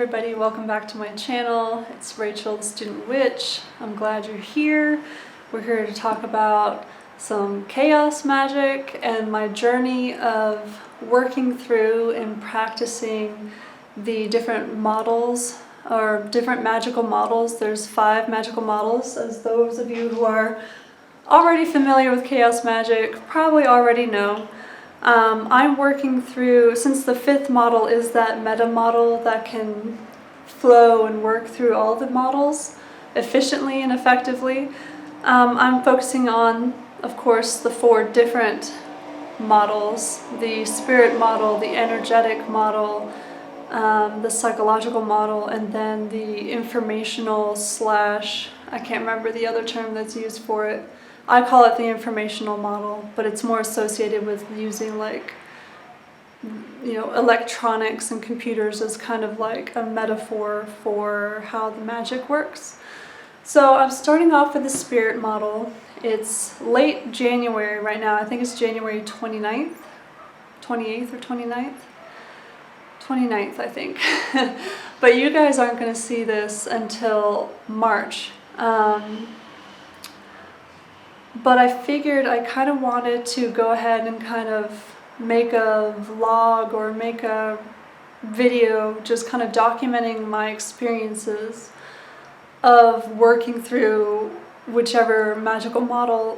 everybody, welcome back to my channel. It's Rachel, the Student Witch. I'm glad you're here. We're here to talk about some chaos magic and my journey of working through and practicing the different models or different magical models. There's 5 magical models, as those of you who are already familiar with chaos magic probably already know. I'm working through, since the 5th model is that meta model that can flow and work through all the models efficiently and effectively, I'm focusing on, of course, the 4 different models: the spirit model, the energetic model, the psychological model, and then the informational slash, I can't remember the other term that's used for it. I call it the informational model, but it's more associated with using electronics and computers as kind of like a metaphor for how the magic works. So I'm starting off with the spirit model. It's late January right now. I think it's January 29th, 28th or 29th? 29th, I think. But you guys aren't going to see this until March. But I figured I kind of wanted to go ahead and kind of make a vlog or make a video just kind of documenting my experiences of working through whichever magical model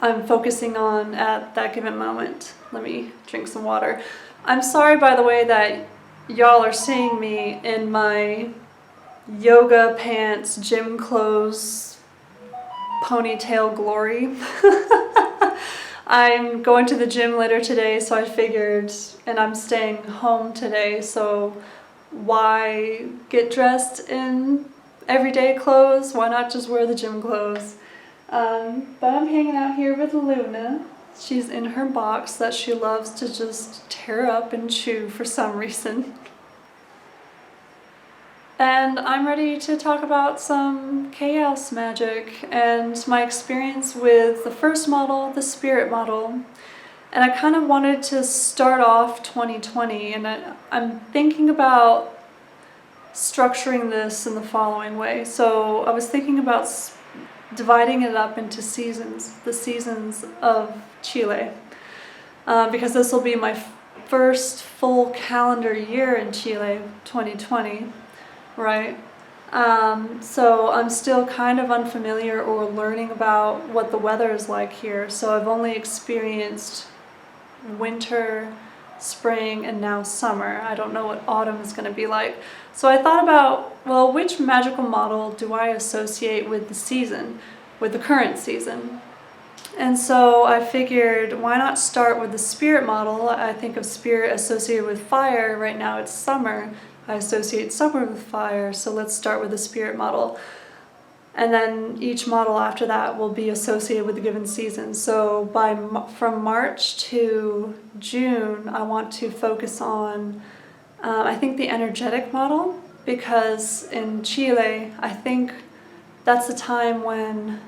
I'm focusing on at that given moment. Let me drink some water. I'm sorry, by the way, that y'all are seeing me in my yoga pants, gym clothes, ponytail glory. I'm going to the gym later today, so I figured, and I'm staying home today, so why get dressed in everyday clothes? Why not just wear the gym clothes? But I'm hanging out here with Luna. She's in her box that she loves to just tear up and chew for some reason. And I'm ready to talk about some chaos magic and my experience with the first model, the spirit model. And I kind of wanted to start off 2020, and I'm thinking about structuring this in the following way. So I was thinking about dividing it up into seasons, the seasons of Chile, because this will be my first full calendar year in Chile, 2020. Right? So I'm still kind of unfamiliar or learning about what the weather is like here. So I've only experienced winter, spring, and now summer. I don't know what autumn is going to be like. So I thought about, well, which magical model do I associate with the season, with the current season? And so I figured, why not start with the spirit model? I think of spirit associated with fire. Right now it's summer. I associate summer with fire, so let's start with the spirit model. And then each model after that will be associated with a given season. So from March to June, I want to focus on, I think, the energetic model, because in Chile, I think that's the time when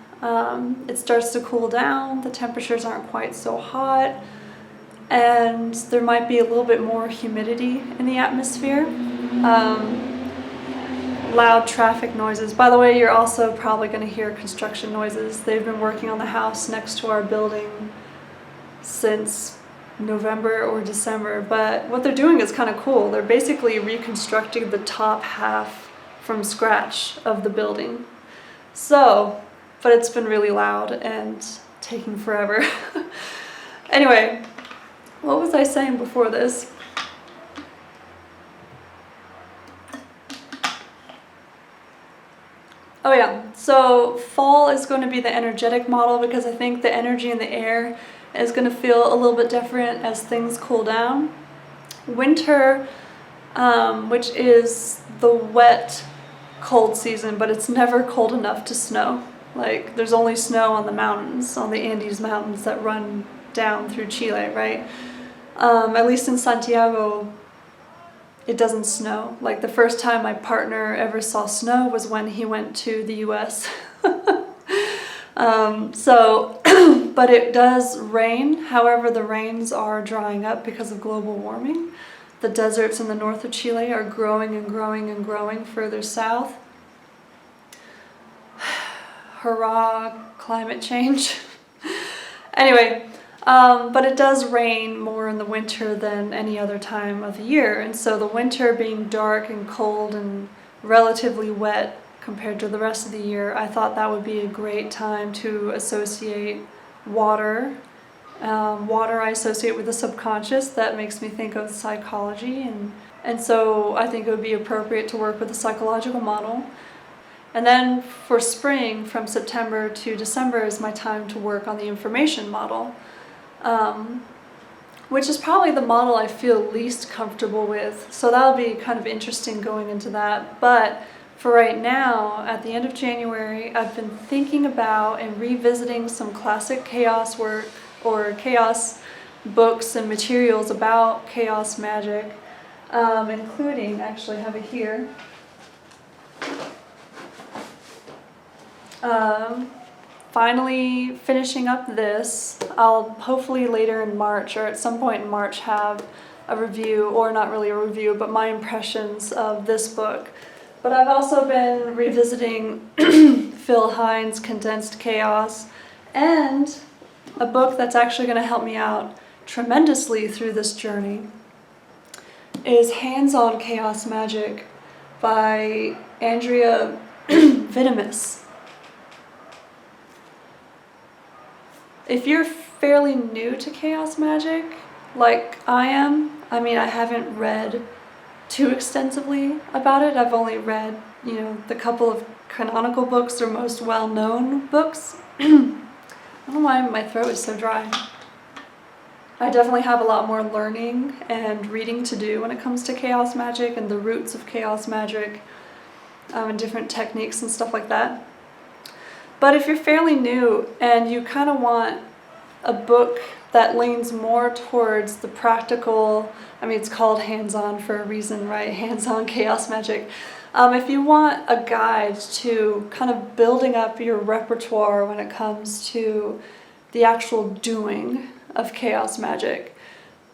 it starts to cool down, the temperatures aren't quite so hot, and there might be a little bit more humidity in the atmosphere. Loud traffic noises. By the way, you're also probably going to hear construction noises. They've been working on the house next to our building since November or December, but what they're doing is kind of cool. They're basically reconstructing the top half from scratch of the building. So, but it's been really loud and taking forever. Anyway, what was I saying before this? Oh yeah, so fall is going to be the energetic model, because I think the energy in the air is going to feel a little bit different as things cool down. Winter, which is the wet, cold season, but it's never cold enough to snow. Like, there's only snow on the mountains, on the Andes Mountains that run down through Chile, right? At least in Santiago, it doesn't snow. Like, the first time my partner ever saw snow was when he went to the US. But it does rain. However, the rains are drying up because of global warming. the deserts in the north of Chile are growing and growing and growing further south. Hurrah, climate change. Anyway, but it does rain more in the winter than any other time of the year, and so the winter being dark and cold and relatively wet compared to the rest of the year, I thought that would be a great time to associate water. Water I associate with the subconscious. That makes me think of psychology, and so I think it would be appropriate to work with a psychological model. And then for spring, from September to December, is my time to work on the information model, which is probably the model I feel least comfortable with. So that'll be kind of interesting going into that. But for right now, at the end of January, I've been thinking about and revisiting some classic chaos work or chaos books and materials about chaos magic, including, actually I have it here, finally finishing up this. I'll hopefully later in March or at some point in March have a review, or not really a review, but my impressions of this book. But I've also been revisiting Phil Hines' Condensed Chaos, and a book that's actually going to help me out tremendously through this journey is Hands-On Chaos Magic by Andrea Vitamus. If you're fairly new to chaos magic, like I am, I mean, I haven't read too extensively about it. I've only read, the couple of canonical books or most well-known books. I don't know why my throat is so dry. I definitely have a lot more learning and reading to do when it comes to chaos magic and the roots of chaos magic, and different techniques and stuff like that. But if you're fairly new and you kind of want a book that leans more towards the practical, it's called hands-on for a reason, right? Hands-on chaos magic. If you want a guide to kind of building up your repertoire when it comes to the actual doing of chaos magic,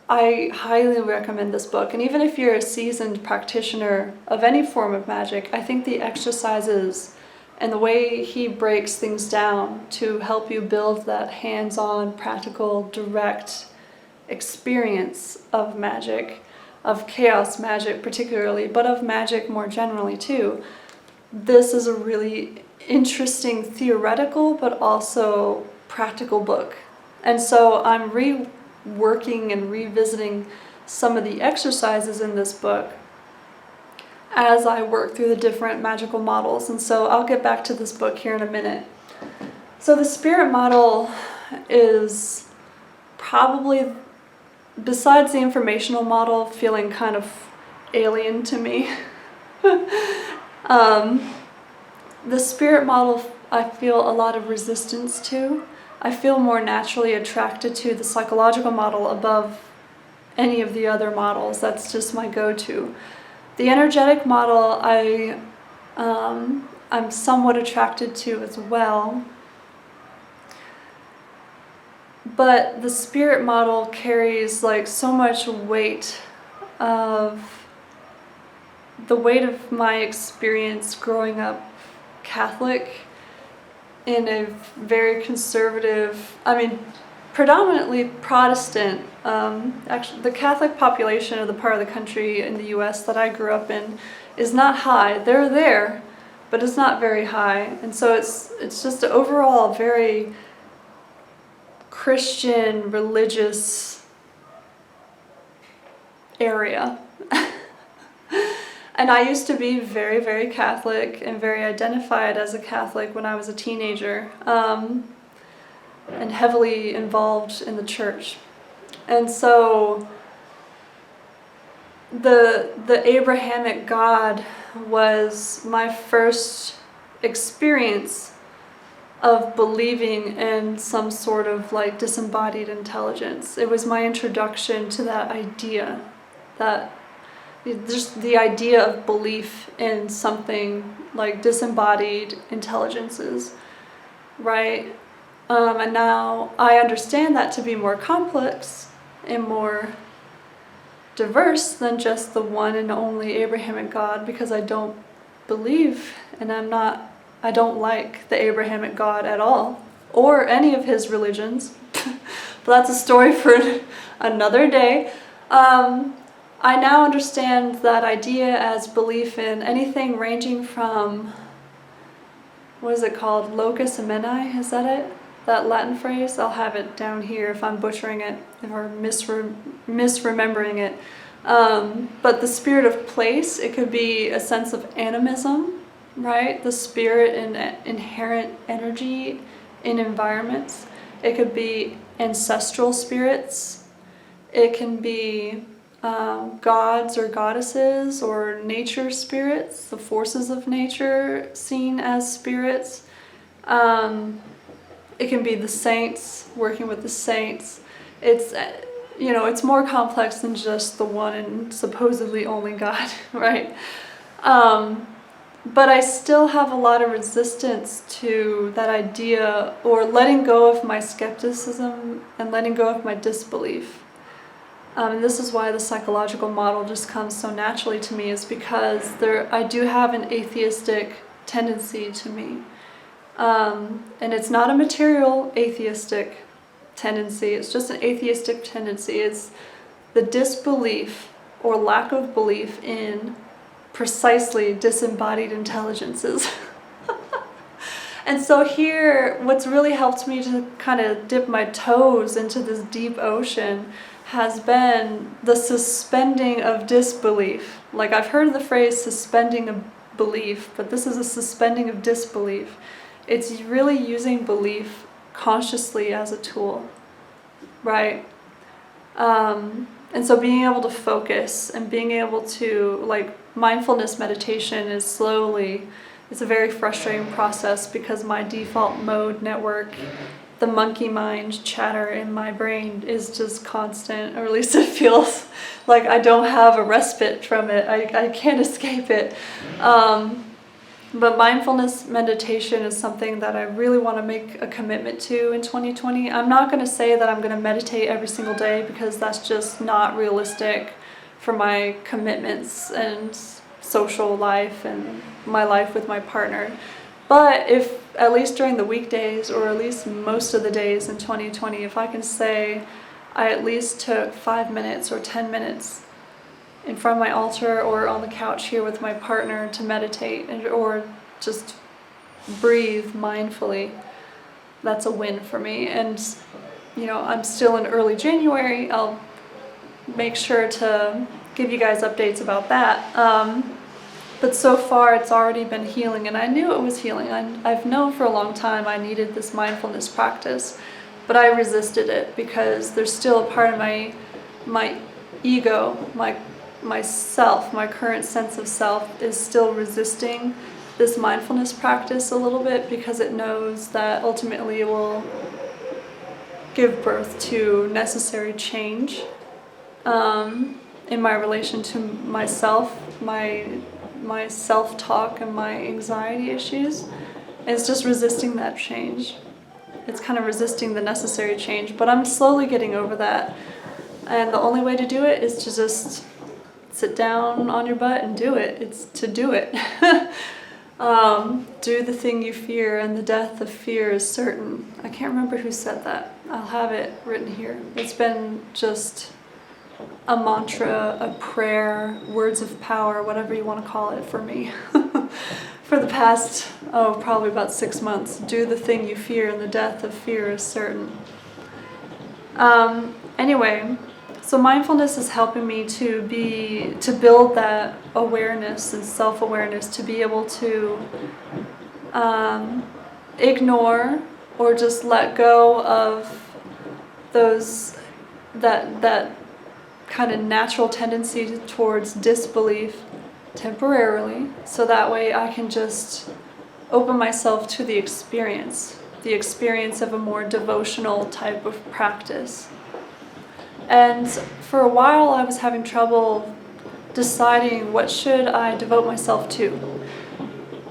I highly recommend this book. And even if you're a seasoned practitioner of any form of magic, I think the exercises and the way he breaks things down to help you build that hands-on, practical, direct experience of magic, of chaos magic particularly, but of magic more generally too. This is a really interesting theoretical but also practical book. And so I'm reworking and revisiting some of the exercises in this book as I work through the different magical models. And so I'll get back to this book here in a minute. So the spirit model is probably, besides the informational model feeling kind of alien to me, the spirit model I feel a lot of resistance to. I feel more naturally attracted to the psychological model above any of the other models. That's just my go-to. The energetic model I'm somewhat attracted to as well, but the spirit model carries like so much weight of the weight of my experience growing up Catholic in a very conservative, predominantly Protestant. Actually, the Catholic population of the part of the country in the US that I grew up in is not high. They're there, but it's not very high. And so it's just an overall very Christian, religious area. And I used to be very, very Catholic and very identified as a Catholic when I was a teenager, and heavily involved in the church. And so the Abrahamic God was my first experience of believing in some sort of like disembodied intelligence. It was my introduction to that idea, that just the idea of belief in something like disembodied intelligences, right? And now I understand that to be more complex and more diverse than just the one and only Abrahamic God, because I don't believe and I don't like the Abrahamic God at all, or any of his religions. But that's a story for another day. I now understand that idea as belief in anything ranging from, what is it called, locus emenai, is that it? That Latin phrase? I'll have it down here if I'm butchering it, or misremembering it. But the spirit of place, it could be a sense of animism, right? The spirit and inherent energy in environments. It could be ancestral spirits. It can be gods or goddesses or nature spirits, the forces of nature seen as spirits. It can be the saints, working with the saints. It's, it's more complex than just the one and supposedly only God, right? But I still have a lot of resistance to that idea, or letting go of my skepticism and letting go of my disbelief. And this is why the psychological model just comes so naturally to me, is because I do have an atheistic tendency to me. And it's not a material atheistic tendency, it's just an atheistic tendency. It's the disbelief or lack of belief in precisely disembodied intelligences. And so here, what's really helped me to kind of dip my toes into this deep ocean has been the suspending of disbelief. Like, I've heard the phrase suspending of belief, but this is a suspending of disbelief. It's really using belief consciously as a tool, right? And so being able to focus and being able to, like, mindfulness meditation is it's a very frustrating process, because my default mode network, the monkey mind chatter in my brain, is just constant, or at least it feels like I don't have a respite from it. I can't escape it. But mindfulness meditation is something that I really want to make a commitment to in 2020. I'm not going to say that I'm going to meditate every single day, because that's just not realistic for my commitments and social life and my life with my partner. But if, at least during the weekdays, or at least most of the days in 2020, if I can say I at least took 5 minutes or 10 minutes in front of my altar or on the couch here with my partner to meditate, or just breathe mindfully, that's a win for me. And I'm still in early January. I'll make sure to give you guys updates about that. But so far it's already been healing, and I knew it was healing. I've known for a long time I needed this mindfulness practice, but I resisted it because there's still a part of my ego, my self, my current sense of self is still resisting this mindfulness practice a little bit, because it knows that ultimately it will give birth to necessary change in my relation to myself, my self-talk and my anxiety issues. And it's just resisting that change. It's kind of resisting the necessary change, but I'm slowly getting over that. And the only way to do it is to just sit down on your butt and do it. It's to do it. Do the thing you fear, and the death of fear is certain. I can't remember who said that. I'll have it written here. It's been just a mantra, a prayer, words of power, whatever you want to call it for me. For the past, probably about 6 months. Do the thing you fear, and the death of fear is certain. Anyway, so mindfulness is helping me to build that awareness and self-awareness, to be able to ignore or just let go of that kind of natural tendency towards disbelief temporarily, so that way I can just open myself to the experience of a more devotional type of practice. And for a while I was having trouble deciding what should I devote myself to.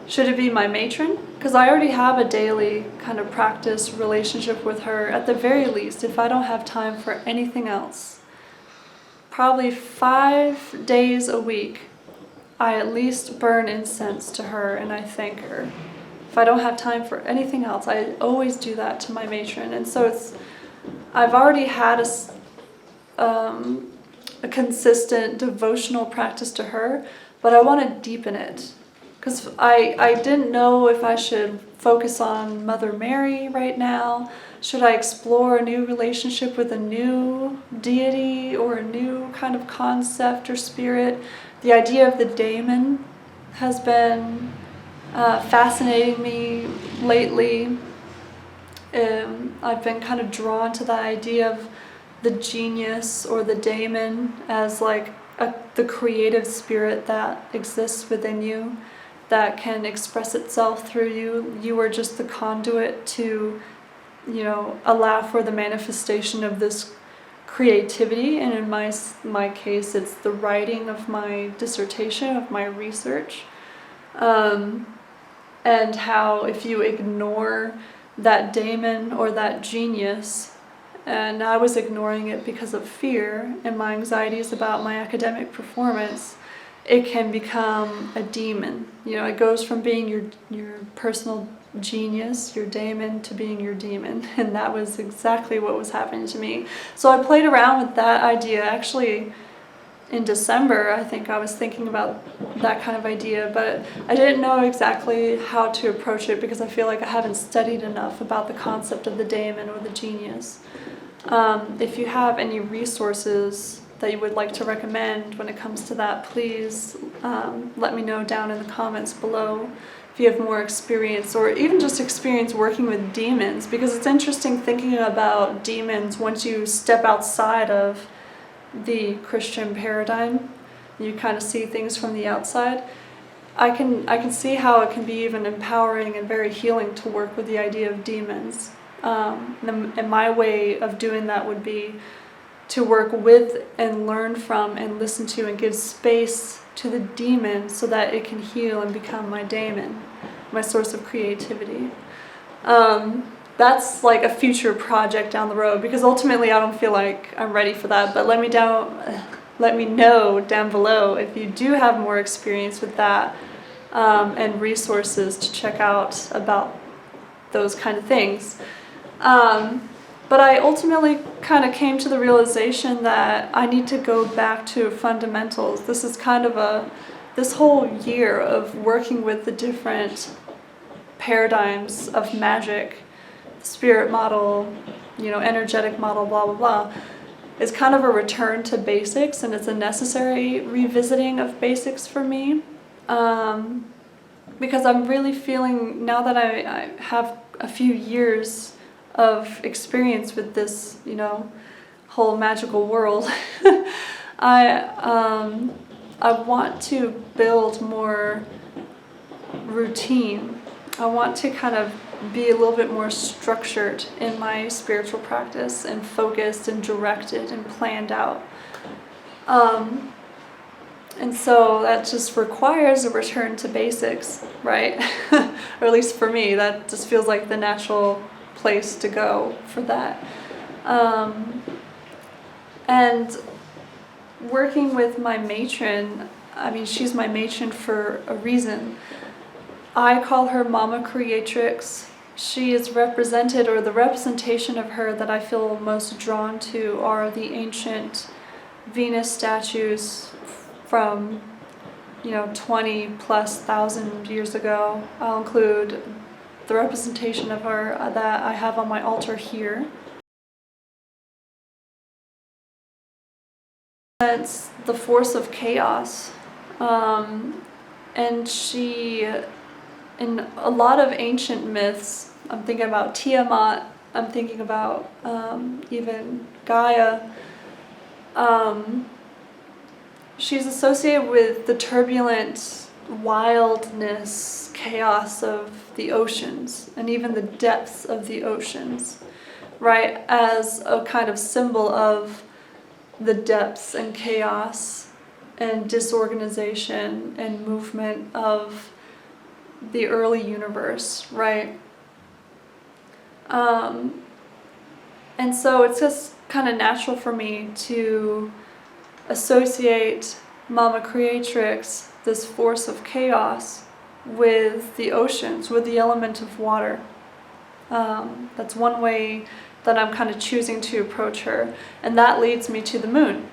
Should it be my matron? Because I already have a daily kind of practice relationship with her, at the very least, if I don't have time for anything else. probably 5 days a week, I at least burn incense to her and I thank her. If I don't have time for anything else, I always do that to my matron. And so I've already had a consistent devotional practice to her, but I want to deepen it. Because I didn't know if I should focus on Mother Mary right now. Should I explore a new relationship with a new deity or a new kind of concept or spirit? The idea of the daemon has been fascinating me lately. I've been kind of drawn to the idea of the genius or the daemon as like the creative spirit that exists within you, that can express itself through you. You are just the conduit to, allow for the manifestation of this creativity. And in my case, it's the writing of my dissertation, of my research. And how if you ignore that daemon or that genius, and I was ignoring it because of fear and my anxieties about my academic performance, it can become a demon. It goes from being your personal genius, your daemon, to being your demon. And that was exactly what was happening to me. So I played around with that idea. Actually, in December, I think I was thinking about that kind of idea, but I didn't know exactly how to approach it because I feel like I haven't studied enough about the concept of the daemon or the genius. If you have any resources that you would like to recommend when it comes to that, please let me know down in the comments below if you have more experience, or even just experience working with demons, because it's interesting thinking about demons once you step outside of the Christian paradigm. You kind of see things from the outside. I can see how it can be even empowering and very healing to work with the idea of demons. And my way of doing that would be to work with and learn from and listen to and give space to the demon so that it can heal and become my daemon, my source of creativity. That's like a future project down the road, because ultimately I don't feel like I'm ready for that. But let me know down below if you do have more experience with that, and resources to check out about those kind of things. But I ultimately kind of came to the realization that I need to go back to fundamentals. This is kind of this whole year of working with the different paradigms of magic, spirit model, energetic model, blah, blah, blah, is kind of a return to basics, and it's a necessary revisiting of basics for me. Because I'm really feeling, now that I have a few years of experience with this, whole magical world, I want to build more routine. I want to kind of be a little bit more structured in my spiritual practice, and focused and directed and planned out. And so that just requires a return to basics, right? Or at least for me, that just feels like the natural place to go for that. And working with my matron, she's my matron for a reason. I call her Mama Creatrix. She is represented, or the representation of her that I feel most drawn to are the ancient Venus statues from 20,000+ years ago. I'll include the representation of her that I have on my altar here. It's the force of chaos, and she, in a lot of ancient myths, I'm thinking about Tiamat, I'm thinking about even Gaia, she's associated with the turbulent wildness, chaos of the oceans, and even the depths of the oceans, right? As a kind of symbol of the depths and chaos and disorganization and movement of the early universe, right? And so it's just kind of natural for me to associate Mama Creatrix, this force of chaos, with the oceans, with the element of water. That's one way that I'm kind of choosing to approach her, and that leads me to the moon.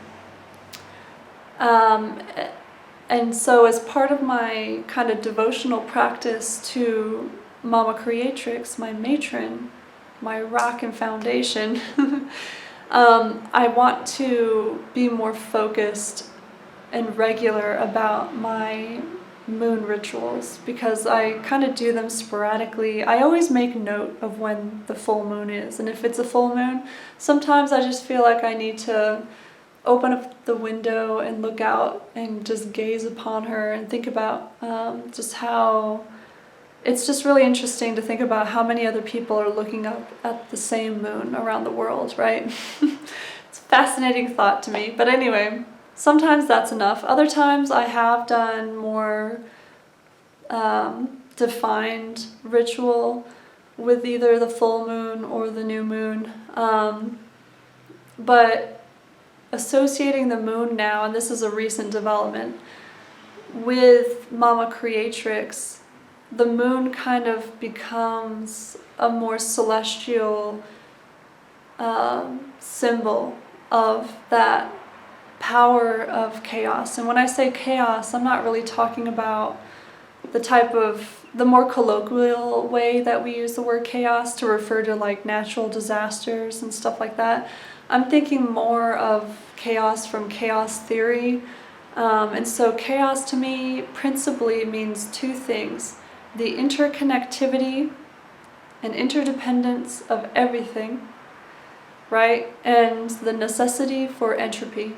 And so as part of my kind of devotional practice to Mama Creatrix, my matron, my rock and foundation, I want to be more focused and regular about my moon rituals, because I kind of do them sporadically. I always make note of when the full moon is, and if it's a full moon, sometimes I just feel like I need to open up the window and look out and just gaze upon her and think about just how it's just really interesting to think about how many other people are looking up at the same moon around the world, right? It's a fascinating thought to me. But anyway, sometimes that's enough. Other times I have done more defined ritual with either the full moon or the new moon. But associating the moon now, and this is a recent development, with Mama Creatrix, the moon kind of becomes a more celestial symbol of that power of chaos. And when I say chaos, I'm not really talking about the more colloquial way that we use the word chaos to refer to like natural disasters and stuff like that. I'm thinking more of chaos from chaos theory. And so chaos to me principally means two things: the interconnectivity and interdependence of everything, right? And the necessity for entropy,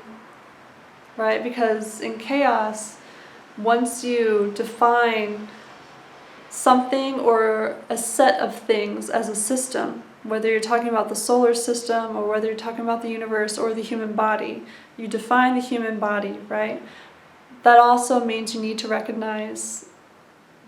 right? Because in chaos, once you define something or a set of things as a system, whether you're talking about the solar system or whether you're talking about the universe or the human body, you define the human body, right? That also means you need to recognize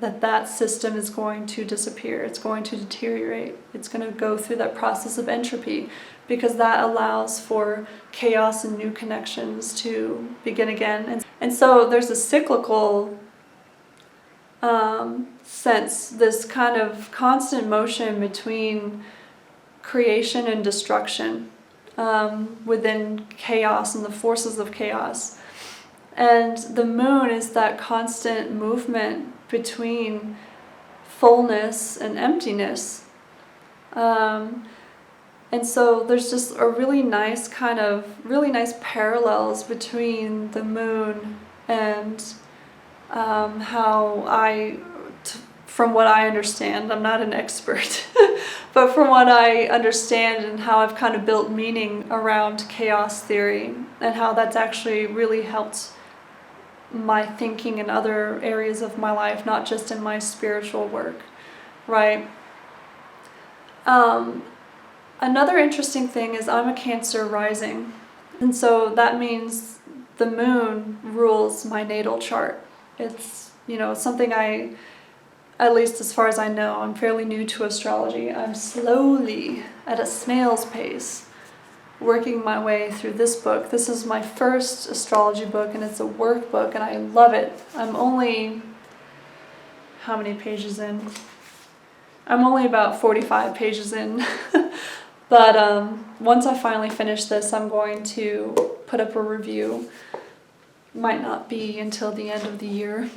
that that system is going to disappear, it's going to deteriorate, it's going to go through that process of entropy, because that allows for chaos and new connections to begin again. And so there's a cyclical sense, this kind of constant motion between creation and destruction within chaos and the forces of chaos. And the moon is that constant movement between fullness and emptiness. And so there's just a really nice parallels between the moon and from what I understand, I'm not an expert, but from what I understand and how I've kind of built meaning around chaos theory and how that's actually really helped my thinking in other areas of my life, not just in my spiritual work, right? Another interesting thing is I'm a Cancer rising, and so that means the moon rules my natal chart. It's, something at least as far as I know, I'm fairly new to astrology. I'm slowly, at a snail's pace, working my way through this book. This is my first astrology book, and it's a workbook, and I love it. I'm only, how many pages in? I'm only about 45 pages in. But once I finally finish this, I'm going to put up a review. Might not be until the end of the year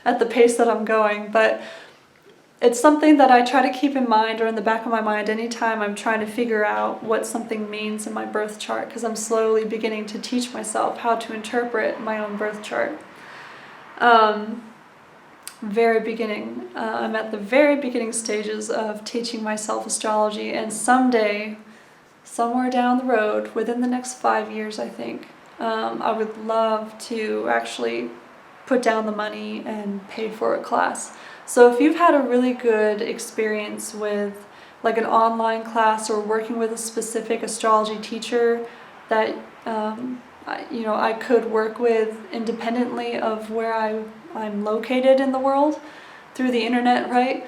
at the pace that I'm going, but it's something that I try to keep in mind or in the back of my mind anytime I'm trying to figure out what something means in my birth chart, because I'm slowly beginning to teach myself how to interpret my own birth chart. Very beginning. I'm at the very beginning stages of teaching myself astrology, and someday, somewhere down the road, within the next 5 years, I think, I would love to actually put down the money and pay for a class. So if you've had a really good experience with like an online class or working with a specific astrology teacher that I could work with independently of where I'm located in the world through the internet, right?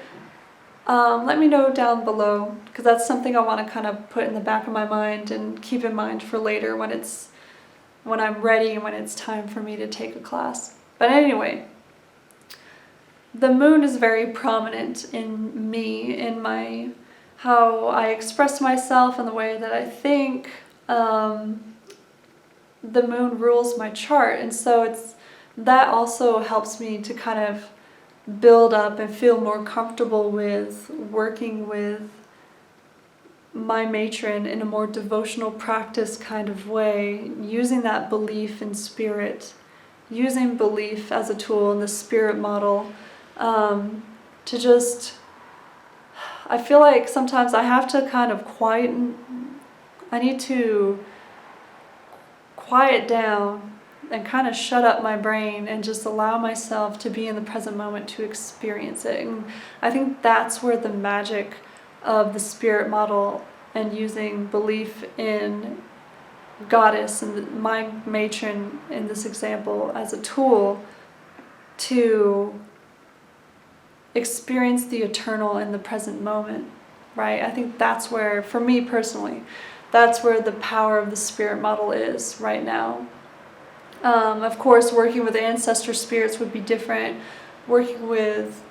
Let me know down below, because that's something I want to kind of put in the back of my mind and keep in mind for later when it's when I'm ready, when it's time for me to take a class. But anyway, the moon is very prominent in me, in my how I express myself and the way that I think. The moon rules my chart, and so that also helps me to kind of build up and feel more comfortable with working with my matron in a more devotional practice kind of way, using that belief in spirit, using belief as a tool in the spirit model, to just, I feel like sometimes I have to kind of I need to quiet down and kind of shut up my brain and just allow myself to be in the present moment to experience it. And I think that's where the magic of the spirit model and using belief in goddess and my matron in this example as a tool to experience the eternal in the present moment, right? I think that's where, for me personally, that's where the power of the spirit model is right now. Of course, working with ancestor spirits would be different. Working with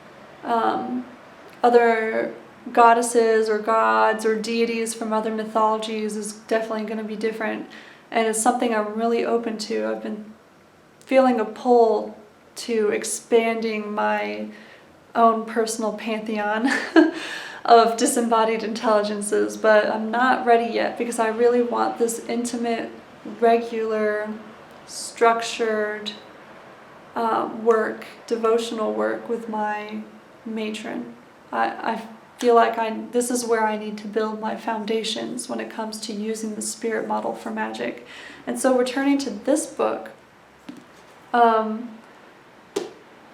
other goddesses or gods or deities from other mythologies is definitely going to be different. And it's something I'm really open to. I've been feeling a pull to expanding my own personal pantheon of disembodied intelligences, but I'm not ready yet because I really want this intimate, regular, structured work, devotional work with my matron. I feel like this is where I need to build my foundations when it comes to using the spirit model for magic. And so returning to this book,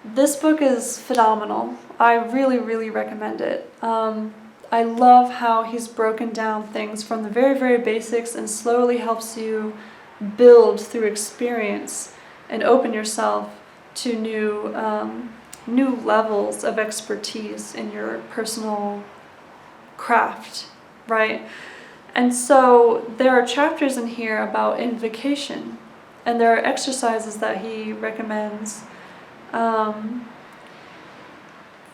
this book is phenomenal. I really, really recommend it. I love how he's broken down things from the very, very basics and slowly helps you build through experience and open yourself to new levels of expertise in your personal craft, right? And so there are chapters in here about invocation, and there are exercises that he recommends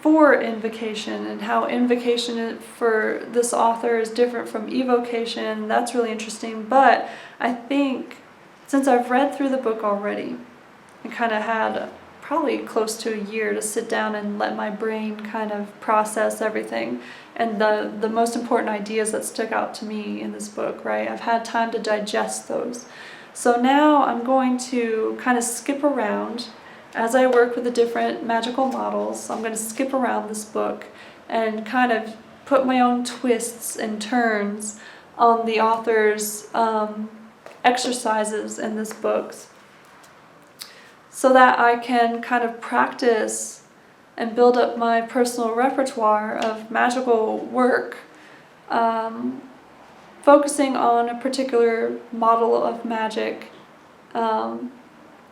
for invocation, and how invocation for this author is different from evocation. That's really interesting. But I think since I've read through the book already and kind of had probably close to a year to sit down and let my brain kind of process everything and the most important ideas that stuck out to me in this book, right? I've had time to digest those. So now I'm going to kind of skip around. As I work with the different magical models, I'm going to skip around this book and kind of put my own twists and turns on the author's exercises in this book so that I can kind of practice and build up my personal repertoire of magical work, focusing on a particular model of magic.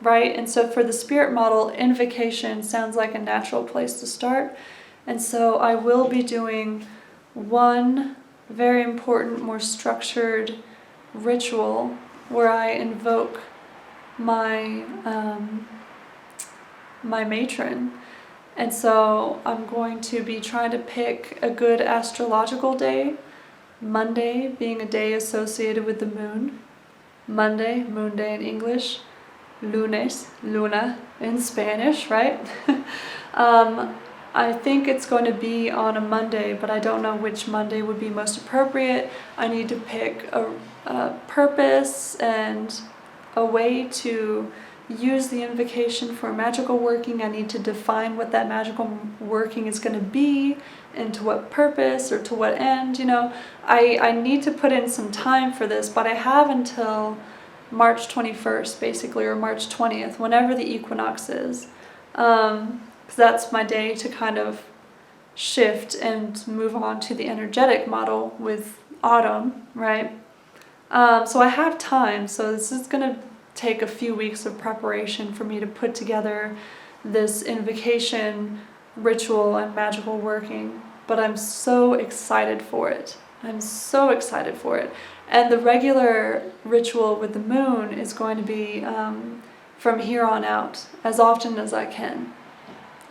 Right? And so for the spirit model, invocation sounds like a natural place to start. And so I will be doing one very important, more structured ritual where I invoke my my matron. And so I'm going to be trying to pick a good astrological day, Monday being a day associated with the moon. Monday, moon day in English. Lunes, luna in Spanish, right? I think it's going to be on a Monday, but I don't know which Monday would be most appropriate. I need to pick a purpose and a way to use the invocation for magical working. I need to define what that magical working is going to be and to what purpose or to what end. You know, I need to put in some time for this, but I have until March 21st, basically, or March 20th, whenever the equinox is. Because that's my day to kind of shift and move on to the energetic model with autumn, right? So I have time, so this is going to take a few weeks of preparation for me to put together this invocation ritual and magical working. But I'm so excited for it. I'm so excited for it. And the regular ritual with the moon is going to be from here on out, as often as I can.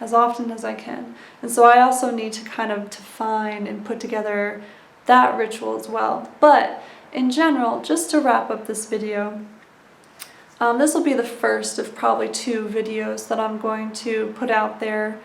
As often as I can. And so I also need to kind of define and put together that ritual as well. But in general, just to wrap up this video, this will be the first of probably 2 videos that I'm going to put out there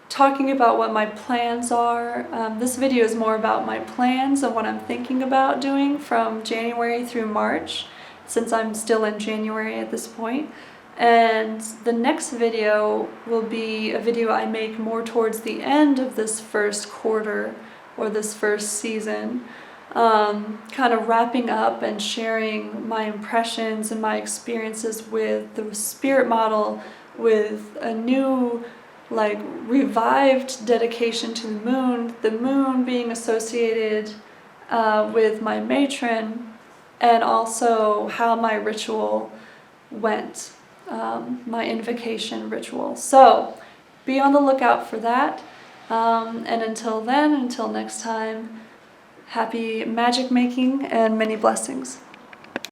talking about what my plans are. This video is more about my plans and what I'm thinking about doing from January through March, since I'm still in January at this point. And the next video will be a video I make more towards the end of this first quarter or this first season, kind of wrapping up and sharing my impressions and my experiences with the spirit model, with a new, like, revived dedication to the moon being associated with my matron, and also how my ritual went. My invocation ritual. So be on the lookout for that. And until then, until next time, happy magic making and many blessings.